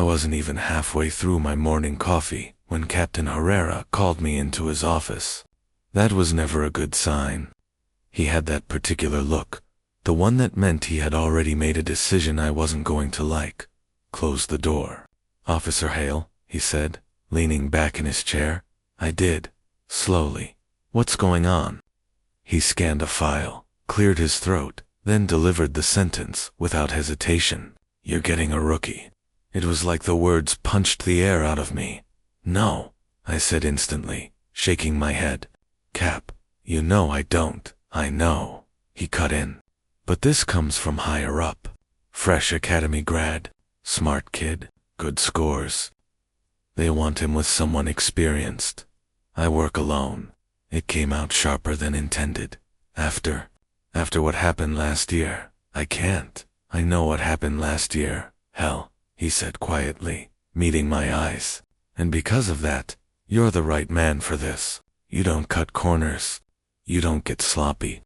I wasn't even halfway through my morning coffee when Captain Herrera called me into his office. That was never a good sign. He had that particular look, the one that meant he had already made a decision I wasn't going to like. Close the door. "Officer Hale," he said, leaning back in his chair. I did, slowly. "What's going on?" He scanned a file, cleared his throat, then delivered the sentence without hesitation. "You're getting a rookie." It was like the words punched the air out of me. "No," I said instantly, shaking my head. "Cap, you know I don't." "I know," he cut in. "But this comes from higher up. Fresh academy grad, smart kid, good scores. They want him with someone experienced. I work alone." It came out sharper than intended. After what happened last year, I can't. "I know what happened last year, hell," he said quietly, meeting my eyes. "And because of that, you're the right man for this. You don't cut corners. You don't get sloppy.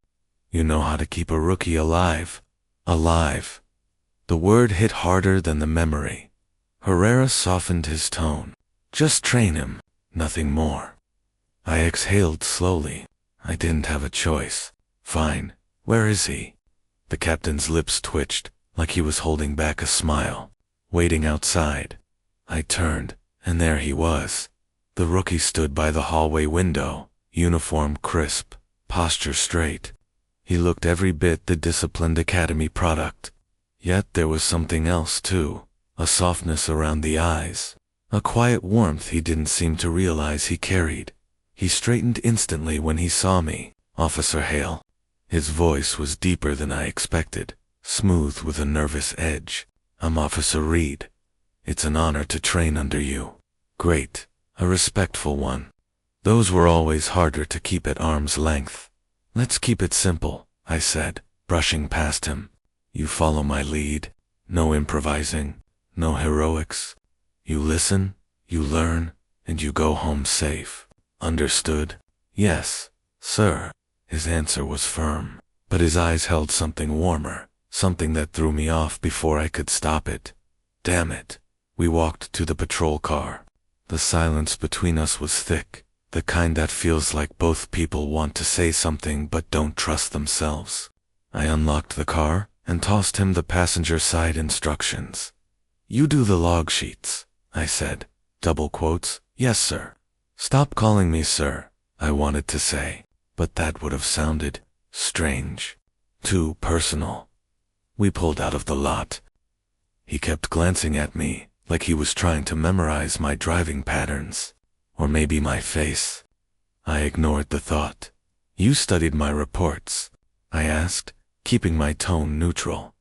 You know how to keep a rookie alive." Alive. The word hit harder than the memory. Herrera softened his tone. "Just train him, nothing more." I exhaled slowly. I didn't have a choice. "Fine. Where is he?" The captain's lips twitched, like he was holding back a smile. "Waiting outside." I turned, and there he was. The rookie stood by the hallway window, uniform crisp, posture straight. He looked every bit the disciplined academy product. Yet there was something else too, a softness around the eyes, a quiet warmth he didn't seem to realize he carried. He straightened instantly when he saw me. "Officer Hale." His voice was deeper than I expected, smooth with a nervous edge. "I'm Officer Reed. It's an honor to train under you." Great, a respectful one. Those were always harder to keep at arm's length. "Let's keep it simple," I said, brushing past him. "You follow my lead. No improvising, no heroics. You listen, you learn, and you go home safe. Understood?" "Yes, sir." His answer was firm, but his eyes held something warmer, something that threw me off before I could stop it. Damn it. We walked to the patrol car. The silence between us was thick, the kind that feels like both people want to say something but don't trust themselves. I unlocked the car and tossed him the passenger side instructions. "You do the log sheets," I said. Double quotes, "Yes, sir." "Stop calling me sir," I wanted to say, but that would have sounded strange, too personal. We pulled out of the lot. He kept glancing at me, like he was trying to memorize my driving patterns. Or maybe my face. I ignored the thought. "You studied my reports?" I asked, keeping my tone neutral.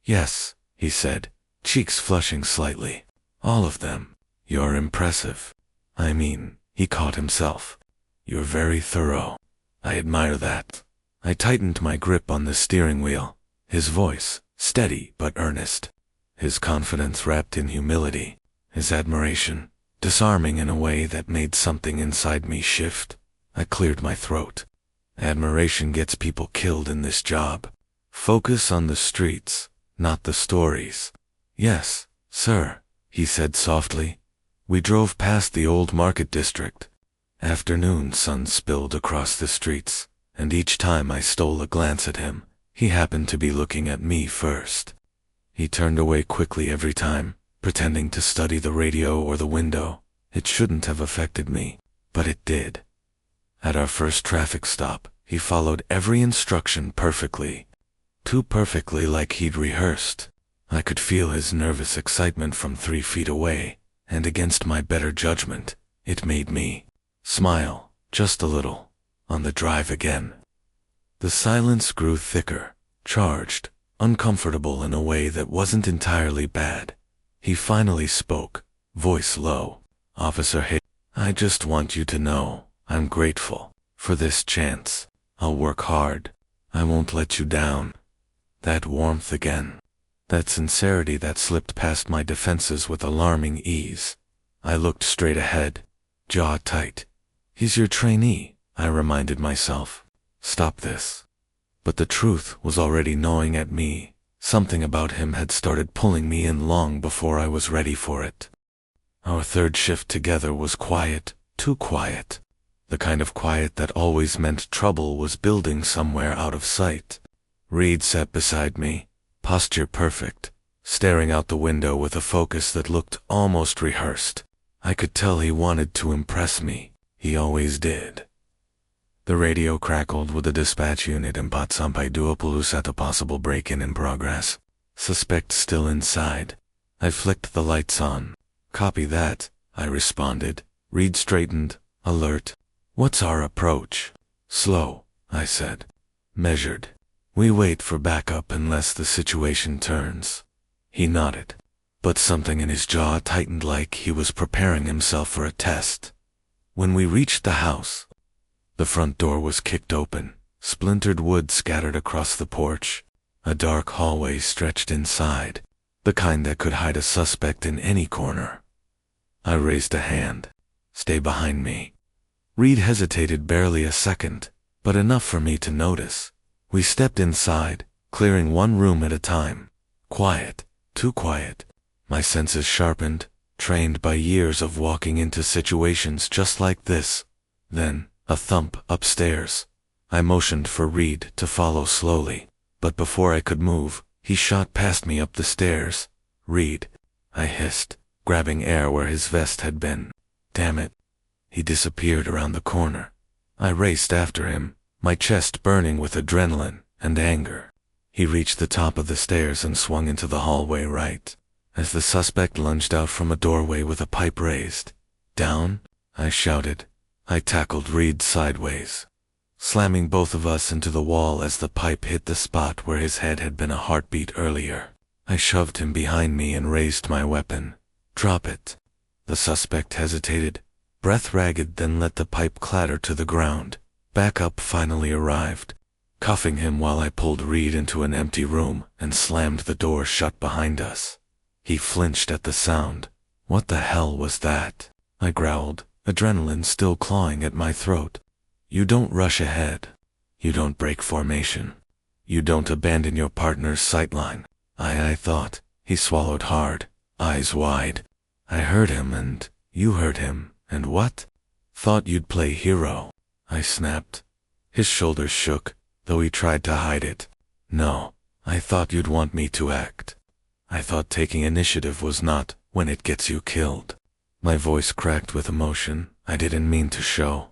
"Yes," he said, cheeks flushing slightly. "All of them. You're impressive. I mean," he caught himself. "You're very thorough. I admire that." I tightened my grip on the steering wheel, his voice steady but earnest, his confidence wrapped in humility, his admiration disarming in a way that made something inside me shift. I cleared my throat. Admiration gets people killed in this job. Focus on the streets, not the stories. "Yes, sir," he said softly. We drove past the old market district. Afternoon sun spilled across the streets, and each time I stole a glance at him, he happened to be looking at me first. He turned away quickly every time, pretending to study the radio or the window. It shouldn't have affected me, but it did. At our first traffic stop, he followed every instruction perfectly. Too perfectly, like he'd rehearsed. I could feel his nervous excitement from 3 feet away, and against my better judgment, it made me smile, just a little, on the drive again. The silence grew thicker, charged, uncomfortable in a way that wasn't entirely bad. He finally spoke, voice low. "Officer Hay, I just want you to know, I'm grateful for this chance. I'll work hard. I won't let you down." That warmth again. That sincerity that slipped past my defenses with alarming ease. I looked straight ahead, jaw tight. "He's your trainee," I reminded myself. "Stop this." But the truth was already gnawing at me, Something about him had started pulling me in long before I was ready for it. Our third shift together was quiet, too quiet. The kind of quiet that always meant trouble was building somewhere out of sight. Reed sat beside me, posture perfect, staring out the window with a focus that looked almost rehearsed. I could tell he wanted to impress me. He always did. The radio crackled with the dispatch unit and Patsampaiduopoulos at a possible break-in in progress. Suspect still inside. I flicked the lights on. Copy that, I responded. Reed straightened, alert. What's our approach? Slow, I said. Measured. We wait for backup unless the situation turns. He nodded, but something in his jaw tightened like he was preparing himself for a test. When we reached the house, the front door was kicked open, splintered wood scattered across the porch. A dark hallway stretched inside, the kind that could hide a suspect in any corner. I raised a hand. Stay behind me. Reed hesitated barely a second, but enough for me to notice. We stepped inside, clearing one room at a time. Quiet, too quiet. My senses sharpened, trained by years of walking into situations just like this. Then, a thump upstairs. I motioned for Reed to follow slowly, but before I could move, he shot past me up the stairs. Reed, I hissed, grabbing air where his vest had been. Damn it. He disappeared around the corner. I raced after him, my chest burning with adrenaline and anger. He reached the top of the stairs and swung into the hallway right, as the suspect lunged out from a doorway with a pipe raised. Down, I shouted. I tackled Reed sideways, slamming both of us into the wall as the pipe hit the spot where his head had been a heartbeat earlier. I shoved him behind me and raised my weapon. Drop it. The suspect hesitated, breath ragged, then let the pipe clatter to the ground. Backup finally arrived, cuffing him while I pulled Reed into an empty room and slammed the door shut behind us. He flinched at the sound. What the hell was that? I growled, adrenaline still clawing at my throat. You don't rush ahead. You don't break formation. You don't abandon your partner's sightline. I thought. He swallowed hard, eyes wide. I heard him and you heard him, and what? Thought you'd play hero, I snapped. His shoulders shook, though he tried to hide it. No, I thought you'd want me to act. I thought taking initiative was not when it gets you killed. My voice cracked with emotion. I didn't mean to show.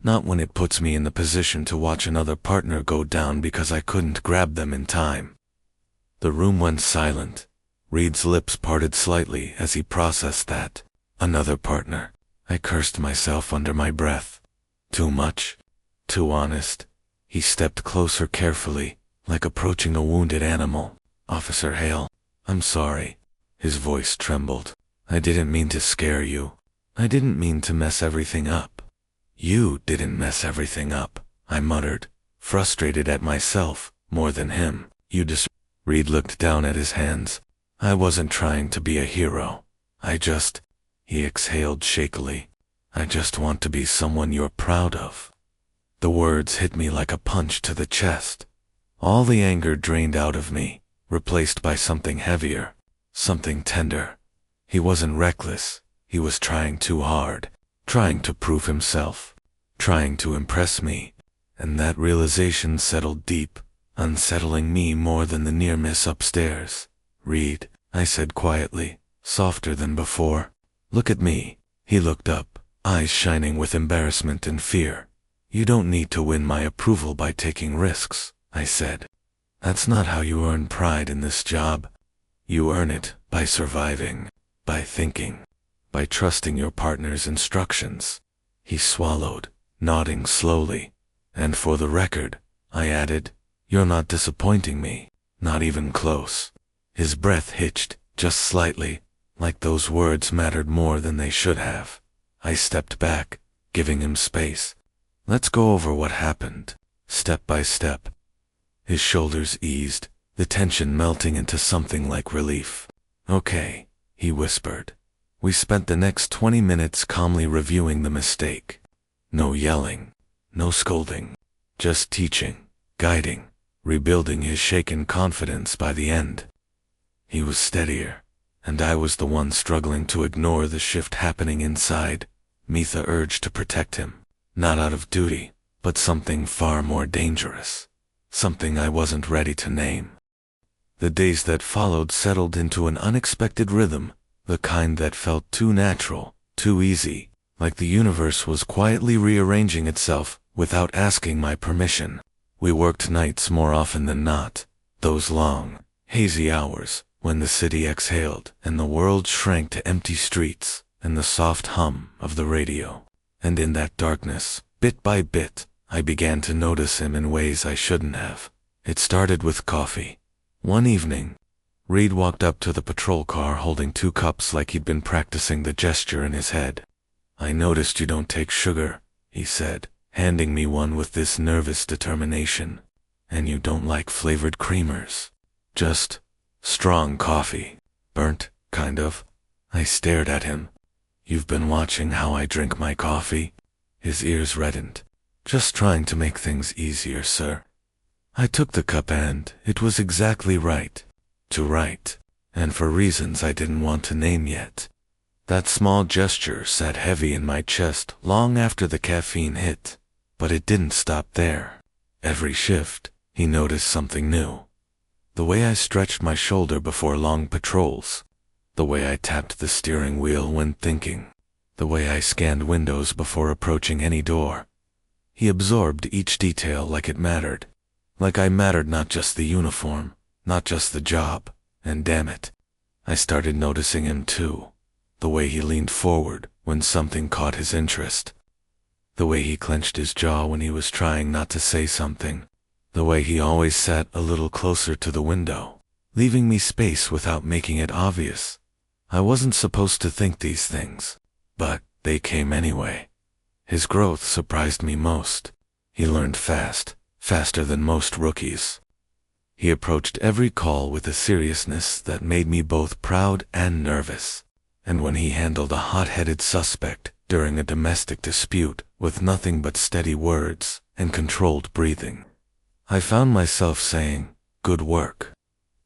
Not when it puts me in the position to watch another partner go down because I couldn't grab them in time. The room went silent. Reed's lips parted slightly as he processed that. Another partner. I cursed myself under my breath. Too much. Too honest. He stepped closer carefully, like approaching a wounded animal. Officer Hale, I'm sorry. His voice trembled. I didn't mean to scare you. I didn't mean to mess everything up. You didn't mess everything up, I muttered, frustrated at myself, more than him. Reed looked down at his hands. I wasn't trying to be a hero. He exhaled shakily. I just want to be someone you're proud of. The words hit me like a punch to the chest. All the anger drained out of me, replaced by something heavier, something tender. He wasn't reckless. He was trying too hard, trying to prove himself, trying to impress me, and that realization settled deep, unsettling me more than the near miss upstairs. Reed, I said quietly, softer than before. Look at me. He looked up, eyes shining with embarrassment and fear. You don't need to win my approval by taking risks, I said. That's not how you earn pride in this job. You earn it by surviving, by thinking, by trusting your partner's instructions. He swallowed, nodding slowly. And for the record, I added, you're not disappointing me, not even close. His breath hitched, just slightly, like those words mattered more than they should have. I stepped back, giving him space. Let's go over what happened, step by step. His shoulders eased, the tension melting into something like relief. Okay, he whispered. We spent the next 20 minutes calmly reviewing the mistake. No yelling, no scolding, just teaching, guiding, rebuilding his shaken confidence by the end. He was steadier, and I was the one struggling to ignore the shift happening inside me, the urge to protect him, not out of duty, but something far more dangerous, something I wasn't ready to name. The days that followed settled into an unexpected rhythm, the kind that felt too natural, too easy, like the universe was quietly rearranging itself without asking my permission. We worked nights more often than not, those long, hazy hours when the city exhaled and the world shrank to empty streets and the soft hum of the radio. And in that darkness, bit by bit, I began to notice him in ways I shouldn't have. It started with coffee. One evening, Reed walked up to the patrol car holding 2 cups like he'd been practicing the gesture in his head. "I noticed you don't take sugar," he said, handing me one with this nervous determination. "And you don't like flavored creamers. Just strong coffee. Burnt, kind of." I stared at him. "You've been watching how I drink my coffee?" His ears reddened. "Just trying to make things easier, sir." I took the cup and it was exactly right. Too right. And for reasons I didn't want to name yet. That small gesture sat heavy in my chest long after the caffeine hit. But it didn't stop there. Every shift, he noticed something new. The way I stretched my shoulder before long patrols. The way I tapped the steering wheel when thinking. The way I scanned windows before approaching any door. He absorbed each detail like it mattered. Like I mattered, not just the uniform, not just the job. And damn it, I started noticing him too. The way he leaned forward when something caught his interest. The way he clenched his jaw when he was trying not to say something. The way he always sat a little closer to the window, leaving me space without making it obvious. I wasn't supposed to think these things, but they came anyway. His growth surprised me most. He learned fast, faster than most rookies. He approached every call with a seriousness that made me both proud and nervous. And when he handled a hot-headed suspect during a domestic dispute with nothing but steady words and controlled breathing, I found myself saying, "Good work."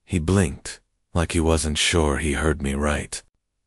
He blinked, like he wasn't sure he heard me right.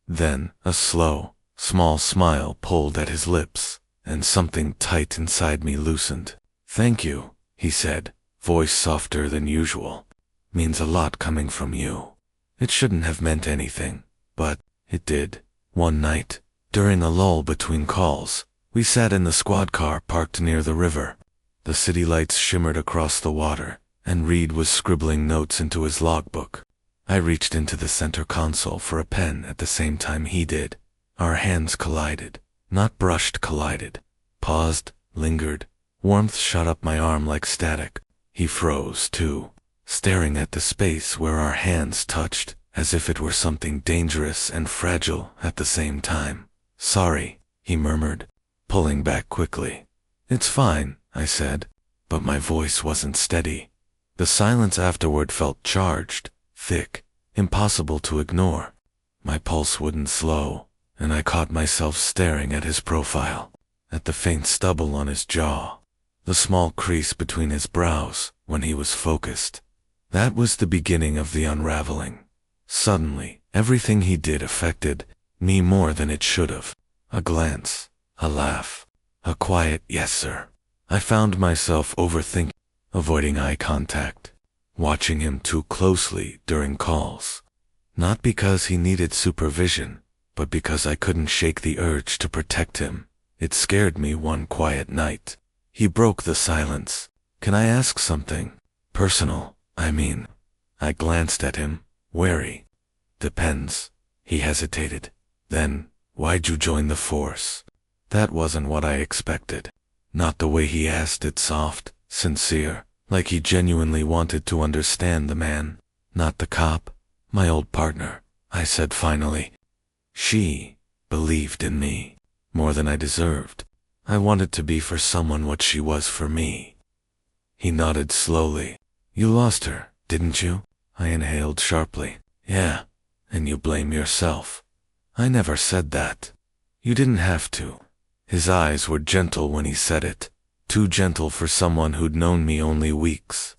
Then a slow, small smile pulled at his lips, and something tight inside me loosened. "Thank you," he said, voice softer than usual. "Means a lot coming from you." It shouldn't have meant anything, but it did. One night, during a lull between calls, we sat in the squad car parked near the river. The city lights shimmered across the water, and Reed was scribbling notes into his logbook. I reached into the center console for a pen at the same time he did. Our hands collided, not brushed, collided. Paused, lingered. Warmth shot up my arm like static. He froze, too, staring at the space where our hands touched, as if it were something dangerous and fragile at the same time. "Sorry," he murmured, pulling back quickly. "It's fine," I said, but my voice wasn't steady. The silence afterward felt charged, thick, impossible to ignore. My pulse wouldn't slow, and I caught myself staring at his profile, at the faint stubble on his jaw, the small crease between his brows when he was focused. That was the beginning of the unraveling. Suddenly, everything he did affected me more than it should have. A glance, a laugh, a quiet "yes, sir." I found myself overthinking, avoiding eye contact, watching him too closely during calls. Not because he needed supervision, but because I couldn't shake the urge to protect him. It scared me one quiet night. He broke the silence. "Can I ask something? Personal, I mean." I glanced at him, wary. "Depends." He hesitated. Then, "Why'd you join the force?" That wasn't what I expected. Not the way he asked it, soft, sincere, like he genuinely wanted to understand the man, not the cop. "My old partner," I said finally. "She believed in me more than I deserved. I wanted to be for someone what she was for me." He nodded slowly. "You lost her, didn't you?" I inhaled sharply. "Yeah, and you blame yourself." "I never said that." "You didn't have to." His eyes were gentle when he said it, too gentle for someone who'd known me only weeks.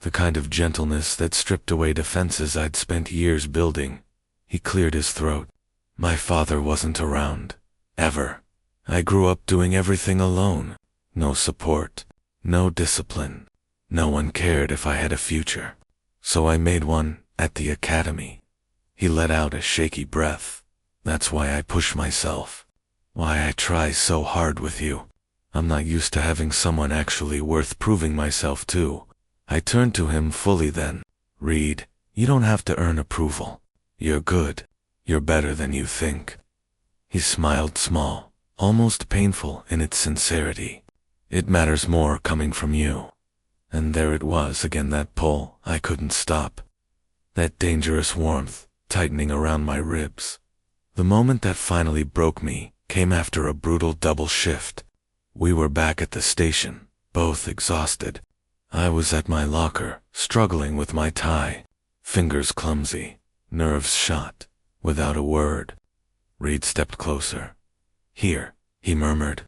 the kind of gentleness that stripped away defenses I'd spent years building. He cleared his throat. My father wasn't around. Ever. I grew up doing everything alone. No support. No discipline. No one cared if I had a future. So I made one at the academy. He let out a shaky breath. That's why I push myself. Why I try so hard with you. I'm not used to having someone actually worth proving myself to. I turned to him fully then. Reed, you don't have to earn approval. You're good. You're better than you think. He smiled small, almost painful in its sincerity. It matters more coming from you. And there it was again, that pull I couldn't stop. That dangerous warmth tightening around my ribs. The moment that finally broke me came after a brutal double shift. We were back at the station, both exhausted. I was at my locker, struggling with my tie, fingers clumsy, nerves shot, without a word. Reed stepped closer. Here, he murmured.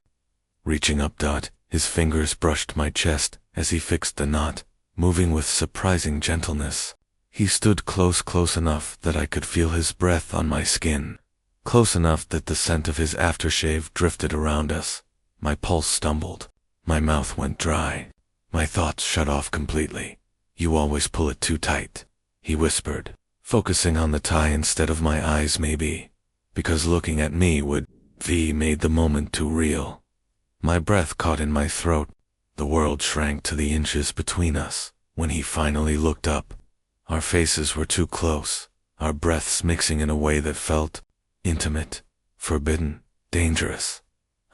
Reaching up, his fingers brushed my chest as he fixed the knot, moving with surprising gentleness. He stood close enough that I could feel his breath on my skin, close enough that the scent of his aftershave drifted around us. My pulse stumbled. My mouth went dry. My thoughts shut off completely. You always pull it too tight, he whispered, focusing on the tie instead of my eyes maybe, because looking at me would made the moment too real. My breath caught in my throat. The world shrank to the inches between us when he finally looked up. Our faces were too close, our breaths mixing in a way that felt intimate, forbidden, dangerous.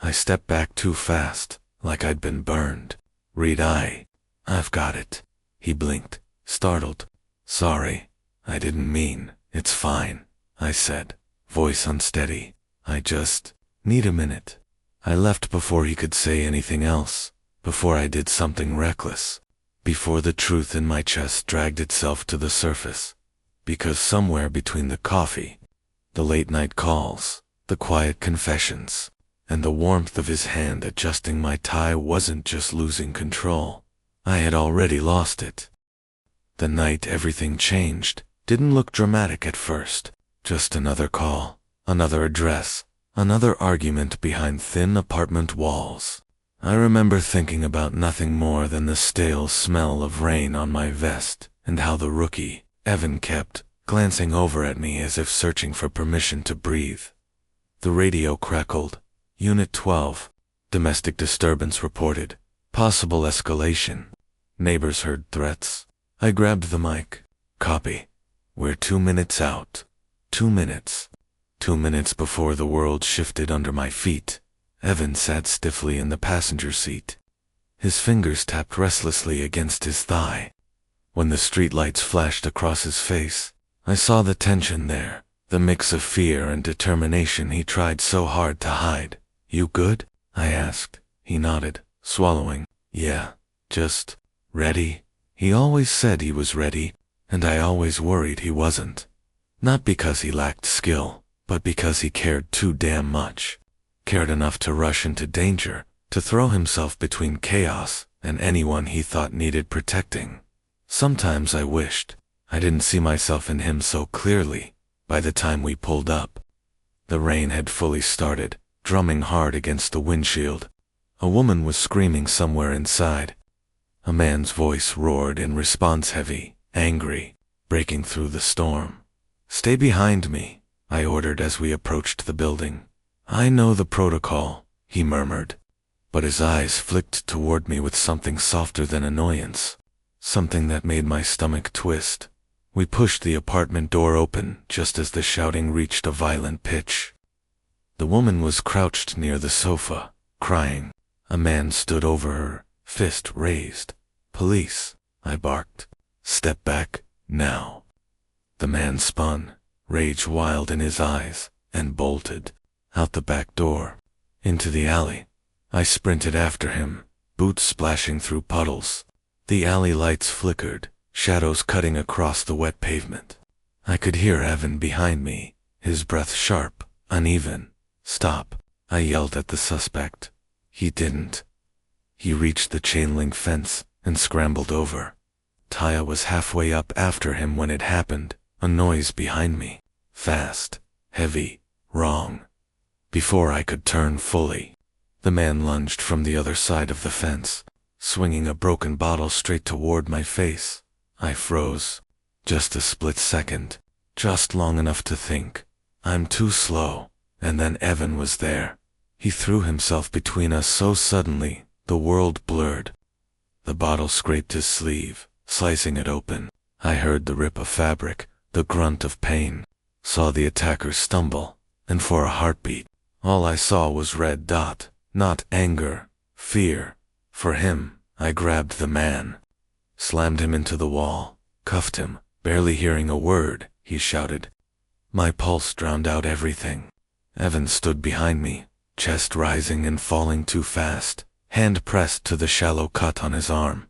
I stepped back too fast, like I'd been burned. Reed, I've got it. He blinked, startled. Sorry, I didn't mean. It's fine, I said, voice unsteady. I just need a minute. I left before he could say anything else, before I did something reckless, before the truth in my chest dragged itself to the surface. Because somewhere between the coffee, the late-night calls, the quiet confessions, and the warmth of his hand adjusting my tie wasn't just losing control. I had already lost it. The night everything changed didn't look dramatic at first. Just another call, another address, another argument behind thin apartment walls. I remember thinking about nothing more than the stale smell of rain on my vest and how the rookie, Evan, kept glancing over at me as if searching for permission to breathe. The radio crackled. Unit 12. Domestic disturbance reported. Possible escalation. Neighbors heard threats. I grabbed the mic. Copy. We're 2 minutes out. 2 minutes. 2 minutes before the world shifted under my feet. Evan sat stiffly in the passenger seat. His fingers tapped restlessly against his thigh. When the streetlights flashed across his face, I saw the tension there, the mix of fear and determination he tried so hard to hide. You good? I asked. He nodded, swallowing. Yeah, just ready. He always said he was ready, and I always worried he wasn't. Not because he lacked skill, but because he cared too damn much. Cared enough to rush into danger, to throw himself between chaos and anyone he thought needed protecting. Sometimes I wished I didn't see myself in him so clearly. By the time we pulled up, the rain had fully started, drumming hard against the windshield. A woman was screaming somewhere inside. A man's voice roared in response, heavy, angry, breaking through the storm. Stay behind me, I ordered as we approached the building. I know the protocol, he murmured, but his eyes flicked toward me with something softer than annoyance, something that made my stomach twist. We pushed the apartment door open just as the shouting reached a violent pitch. The woman was crouched near the sofa, crying. A man stood over her, fist raised. Police, I barked. Step back, now. The man spun, rage wild in his eyes, and bolted. Out the back door. Into the alley. I sprinted after him, boots splashing through puddles. The alley lights flickered, shadows cutting across the wet pavement. I could hear Evan behind me, his breath sharp, uneven. Stop, I yelled at the suspect. He didn't. He reached the chain-link fence and scrambled over. Taya was halfway up after him when it happened, a noise behind me. Fast, heavy, wrong. Before I could turn fully, the man lunged from the other side of the fence, swinging a broken bottle straight toward my face. I froze. Just a split second. Just long enough to think, I'm too slow. And then Evan was there. He threw himself between us so suddenly, the world blurred. The bottle scraped his sleeve, slicing it open. I heard the rip of fabric, the grunt of pain, saw the attacker stumble, and for a heartbeat, all I saw was red dot, not anger, fear. For him, I grabbed the man, slammed him into the wall, cuffed him, barely hearing a word, he shouted. My pulse drowned out everything. Evan stood behind me, chest rising and falling too fast, hand pressed to the shallow cut on his arm.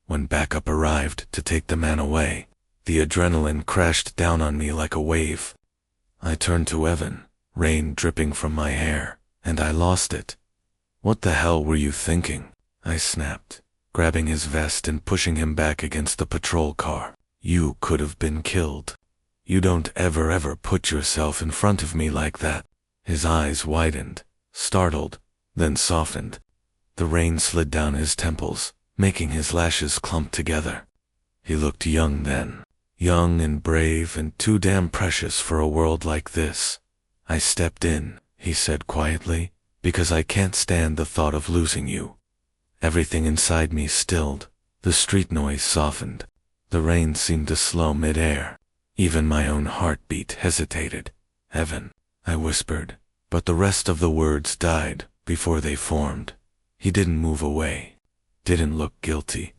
When backup arrived to take the man away, the adrenaline crashed down on me like a wave. I turned to Evan, rain dripping from my hair, and I lost it. What the hell were you thinking? I snapped, grabbing his vest and pushing him back against the patrol car. You could have been killed. You don't ever put yourself in front of me like that. His eyes widened, startled, then softened. The rain slid down his temples, making his lashes clump together. He looked young then. Young and brave and too damn precious for a world like this. I stepped in, he said quietly, because I can't stand the thought of losing you. Everything inside me stilled. The street noise softened. The rain seemed to slow mid-air. Even my own heartbeat hesitated. Evan, I whispered, but the rest of the words died before they formed. He didn't move away. Didn't look guilty.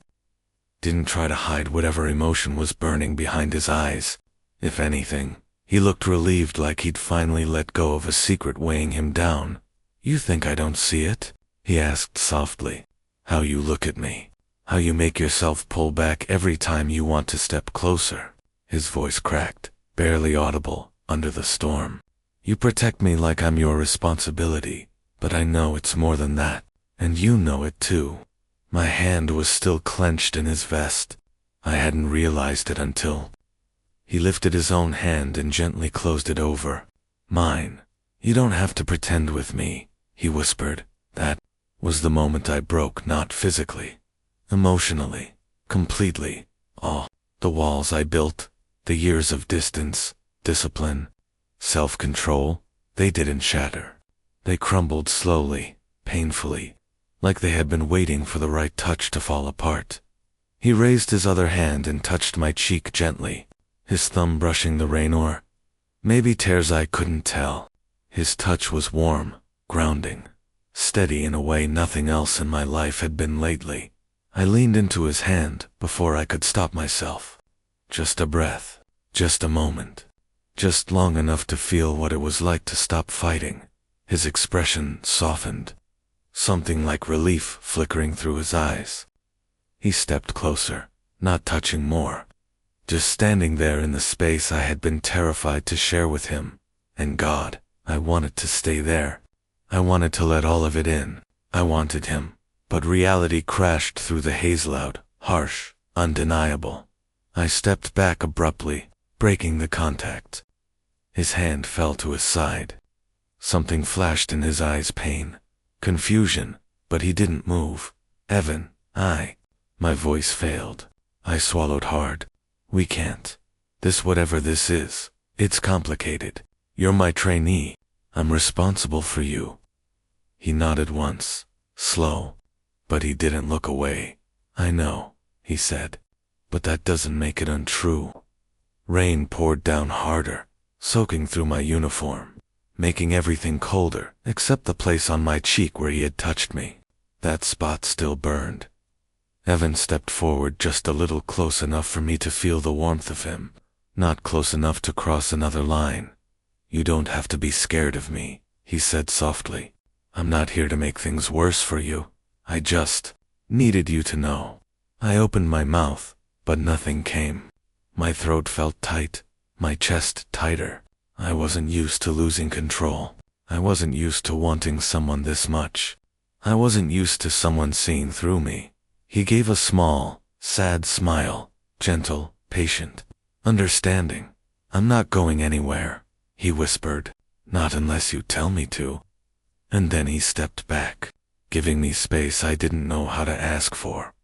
Didn't try to hide whatever emotion was burning behind his eyes. If anything, he looked relieved, like he'd finally let go of a secret weighing him down. You think I don't see it? He asked softly. How you look at me. How you make yourself pull back every time you want to step closer. His voice cracked, barely audible, under the storm. You protect me like I'm your responsibility, but I know it's more than that, and you know it too. My hand was still clenched in his vest. I hadn't realized it until... He lifted his own hand and gently closed it over mine. You don't have to pretend with me, he whispered. That was the moment I broke, not physically, emotionally, completely. All the walls I built, the years of distance, discipline, self-control, they didn't shatter. They crumbled slowly, painfully, like they had been waiting for the right touch to fall apart. He raised his other hand and touched my cheek gently, his thumb brushing the rain, or maybe tears, I couldn't tell. His touch was warm, grounding, steady in a way nothing else in my life had been lately. I leaned into his hand before I could stop myself. Just a breath, just a moment, just long enough to feel what it was like to stop fighting. His expression softened, something like relief flickering through his eyes. He stepped closer, not touching more, just standing there in the space I had been terrified to share with him. And God, I wanted to stay there. I wanted to let all of it in. I wanted him. But reality crashed through the haze, loud, harsh, undeniable. I stepped back abruptly, breaking the contact. His hand fell to his side. Something flashed in his eyes, pain, confusion, but he didn't move. Evan, my voice failed. I swallowed hard. We can't. Whatever this is, it's complicated. You're my trainee. I'm responsible for you. He nodded once, slow, but he didn't look away. I know, he said, but that doesn't make it untrue. Rain poured down harder, soaking through my uniform, making everything colder except the place on my cheek where he had touched me. That spot still burned. Evan stepped forward just a little, close enough for me to feel the warmth of him, not close enough to cross another line. You don't have to be scared of me, he said softly. I'm not here to make things worse for you. I just needed you to know. I opened my mouth, but nothing came. My throat felt tight, my chest tighter. I wasn't used to losing control. I wasn't used to wanting someone this much. I wasn't used to someone seeing through me. He gave a small, sad smile, gentle, patient, understanding. "I'm not going anywhere," he whispered. "Not unless you tell me to." And then he stepped back, giving me space I didn't know how to ask for.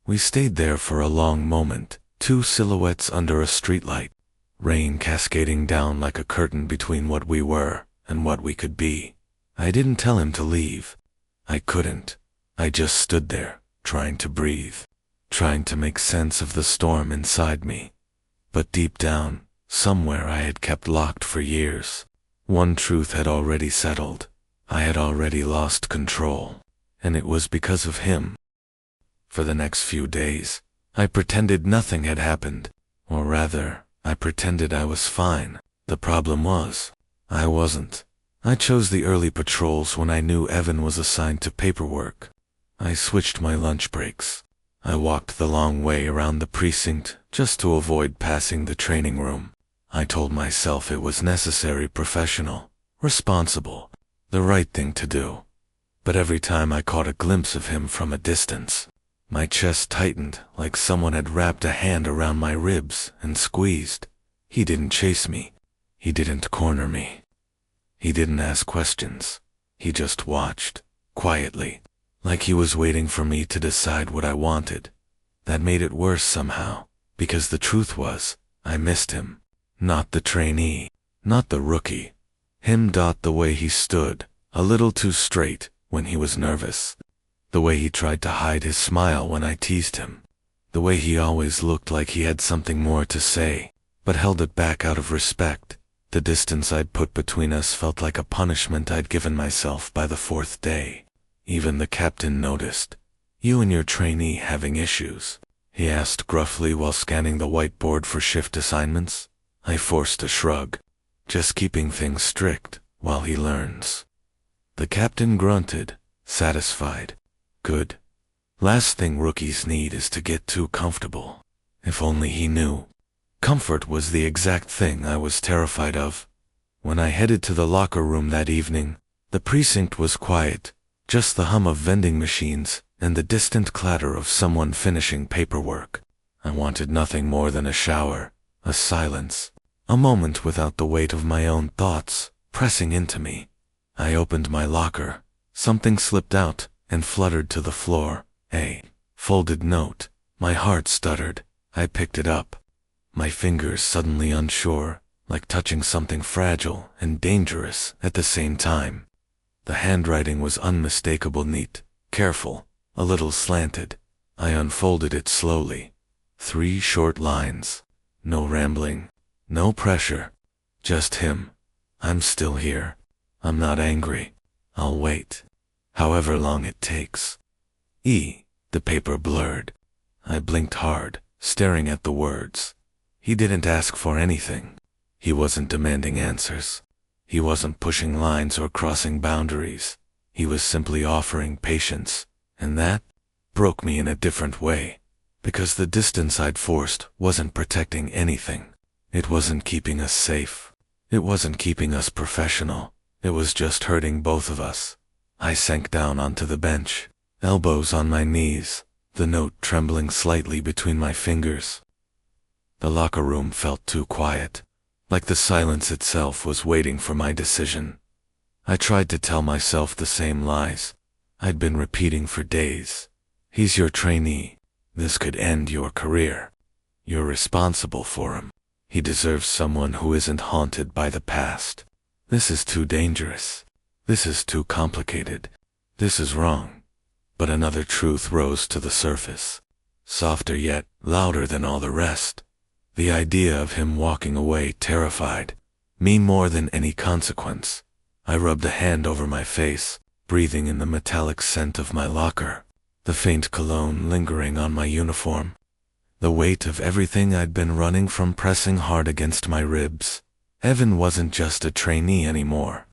We stayed there for a long moment, two silhouettes under a streetlight, rain cascading down like a curtain between what we were and what we could be. I didn't tell him to leave. I couldn't. I just stood there, trying to breathe, trying to make sense of the storm inside me. But deep down, somewhere I had kept locked for years, one truth had already settled. I had already lost control, and it was because of him. For the next few days, I pretended nothing had happened, or rather, I pretended I was fine. The problem was, I wasn't. I chose the early patrols when I knew Evan was assigned to paperwork. I switched my lunch breaks. I walked the long way around the precinct just to avoid passing the training room. I told myself it was necessary, professional, responsible, the right thing to do. But every time I caught a glimpse of him from a distance, my chest tightened like someone had wrapped a hand around my ribs and squeezed. He didn't chase me. He didn't corner me. He didn't ask questions. He just watched, quietly, like he was waiting for me to decide what I wanted. That made it worse somehow, because the truth was, I missed him. Not the trainee, not the rookie. Him. The way he stood, a little too straight when he was nervous. The way he tried to hide his smile when I teased him. The way he always looked like he had something more to say, but held it back out of respect. The distance I'd put between us felt like a punishment I'd given myself by the fourth day. Even the captain noticed. "You and your trainee having issues?" he asked gruffly while scanning the whiteboard for shift assignments. I forced a shrug. "Just keeping things strict while he learns." The captain grunted, satisfied. "Good. Last thing rookies need is to get too comfortable." If only he knew. Comfort was the exact thing I was terrified of. When I headed to the locker room that evening, the precinct was quiet, just the hum of vending machines and the distant clatter of someone finishing paperwork. I wanted nothing more than a shower, a silence, a moment without the weight of my own thoughts pressing into me. I opened my locker. Something slipped out and fluttered to the floor. A folded note. My heart stuttered. I picked it up. My fingers suddenly unsure, like touching something fragile and dangerous at the same time. The handwriting was unmistakable, neat, careful, a little slanted. I unfolded it slowly. 3 short lines. No rambling, no pressure. Just him. "I'm still here. I'm not angry. I'll wait. However long it takes." The paper blurred. I blinked hard, staring at the words. He didn't ask for anything. He wasn't demanding answers. He wasn't pushing lines or crossing boundaries. He was simply offering patience, and that broke me in a different way, because the distance I'd forced wasn't protecting anything. It wasn't keeping us safe. It wasn't keeping us professional. It was just hurting both of us. I sank down onto the bench, elbows on my knees, the note trembling slightly between my fingers. The locker room felt too quiet, like the silence itself was waiting for my decision. I tried to tell myself the same lies I'd been repeating for days. "He's your trainee. This could end your career. You're responsible for him. He deserves someone who isn't haunted by the past. This is too dangerous. This is too complicated. This is wrong." But another truth rose to the surface, softer yet louder than all the rest. The idea of him walking away terrified me more than any consequence. I rubbed a hand over my face, breathing in the metallic scent of my locker, the faint cologne lingering on my uniform. The weight of everything I'd been running from pressing hard against my ribs. Evan wasn't just a trainee anymore.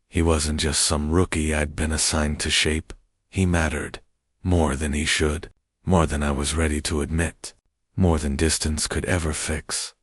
He wasn't just some rookie I'd been assigned to shape. He mattered. More than he should. More than I was ready to admit. More than distance could ever fix.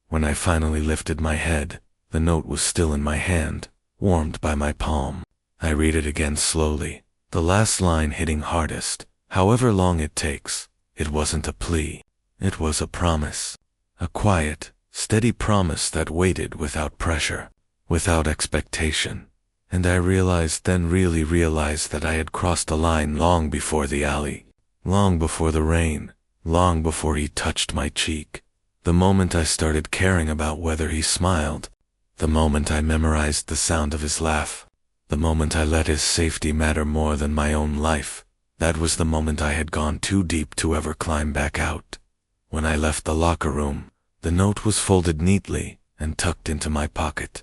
When I finally lifted my head, the note was still in my hand, warmed by my palm. I read it again slowly, the last line hitting hardest. "However long it takes." It wasn't a plea. It was a promise. A quiet, steady promise that waited without pressure, without expectation. And I really realized that I had crossed a line long before the alley, long before the rain, long before he touched my cheek. The moment I started caring about whether he smiled, the moment I memorized the sound of his laugh, the moment I let his safety matter more than my own life, that was the moment I had gone too deep to ever climb back out. When I left the locker room, the note was folded neatly and tucked into my pocket.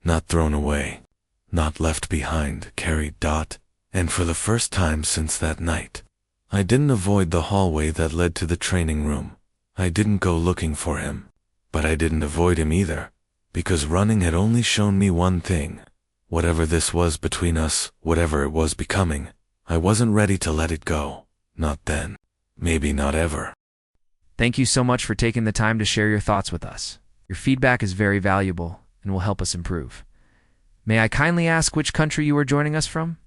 Not thrown away, not left behind, carried. And for the first time since that night, I didn't avoid the hallway that led to the training room. I didn't go looking for him, but I didn't avoid him either, because running had only shown me one thing. Whatever this was between us, whatever it was becoming, I wasn't ready to let it go. Not then. Maybe not ever. Thank you so much for taking the time to share your thoughts with us. Your feedback is very valuable and will help us improve. May I kindly ask which country you are joining us from?